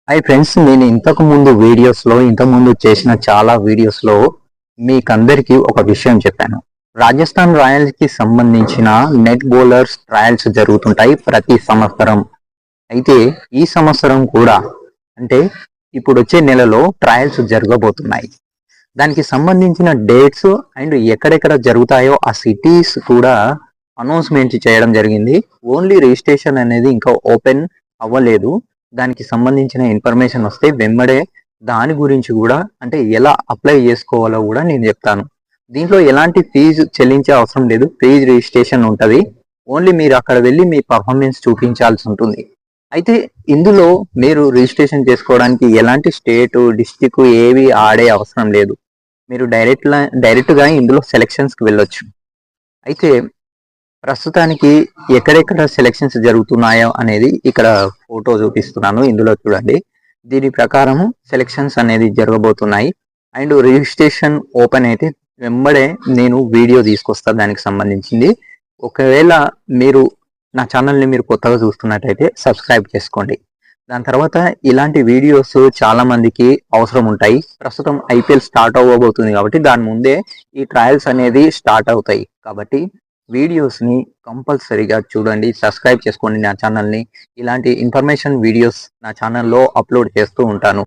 Hi friends, నేను ఇంతకు ముందు చేసిన చాలా వీడియోస్లో మీకందరికీ ఒక విషయం చెప్పాను. రాజస్థాన్ రాయల్స్కి సంబంధించిన నెట్ బౌలర్స్ ట్రయల్స్ జరుగుతుంటాయి ప్రతి సంవత్సరం. అయితే ఈ సంవత్సరం కూడా అంటే ఇప్పుడు వచ్చే నెలలో ట్రయల్స్ జరగబోతున్నాయి. దానికి సంబంధించిన డేట్స్ అండ్ ఎక్కడెక్కడ జరుగుతాయో ఆ సిటీస్ కూడా అనౌన్స్మెంట్ చేయడం జరిగింది. ఓన్లీ రిజిస్ట్రేషన్ అనేది ఇంకా ఓపెన్ అవ్వలేదు. దానికి సంబంధించిన ఇన్ఫర్మేషన్ వస్తే వెంబడే దాని గురించి కూడా అంటే ఎలా అప్లై చేసుకోవాలో కూడా నేను చెప్తాను. దీంట్లో ఎలాంటి ఫీజు చెల్లించే అవసరం లేదు. ఫీజు రిజిస్ట్రేషన్ ఉంటుంది. ఓన్లీ మీరు అక్కడ వెళ్ళి మీ పర్ఫార్మెన్స్ చూపించాల్సి ఉంటుంది. అయితే ఇందులో మీరు రిజిస్ట్రేషన్ చేసుకోవడానికి ఎలాంటి స్టేటు డిస్టిక్ ఏవి ఆడే అవసరం లేదు. మీరు డైరెక్ట్గా ఇందులో సెలెక్షన్స్కి వెళ్ళొచ్చు. అయితే ప్రస్తుతానికి ఎక్కడెక్కడ సెలెక్షన్స్ జరుగుతున్నాయో అనేది ఇక్కడ ఫోటో చూపిస్తున్నాను. ఇందులో చూడండి. దీని ప్రకారం సెలెక్షన్స్ అనేది జరగబోతున్నాయి. అండ్ రిజిస్ట్రేషన్ ఓపెన్ అయితే వెంబడే నేను వీడియో తీసుకొస్తాను దానికి సంబంధించింది. ఒకవేళ మీరు నా ఛానల్ని మీరు కొత్తగా చూస్తున్నట్టయితే సబ్స్క్రైబ్ చేసుకోండి. దాని తర్వాత ఇలాంటి వీడియోస్ చాలా మందికి అవసరం ఉంటాయి. ప్రస్తుతం ఐపీఎల్ స్టార్ట్ అవ్వబోతుంది కాబట్టి దాని ముందే ఈ ట్రయల్స్ అనేది స్టార్ట్ అవుతాయి. కాబట్టి వీడియోస్ని కంపల్సరీగా చూడండి, సబ్స్క్రైబ్ చేసుకోండి నా ఛానల్ని. ఇలాంటి ఇన్ఫర్మేషన్ వీడియోస్ నా ఛానల్లో అప్లోడ్ చేస్తూ ఉంటాను.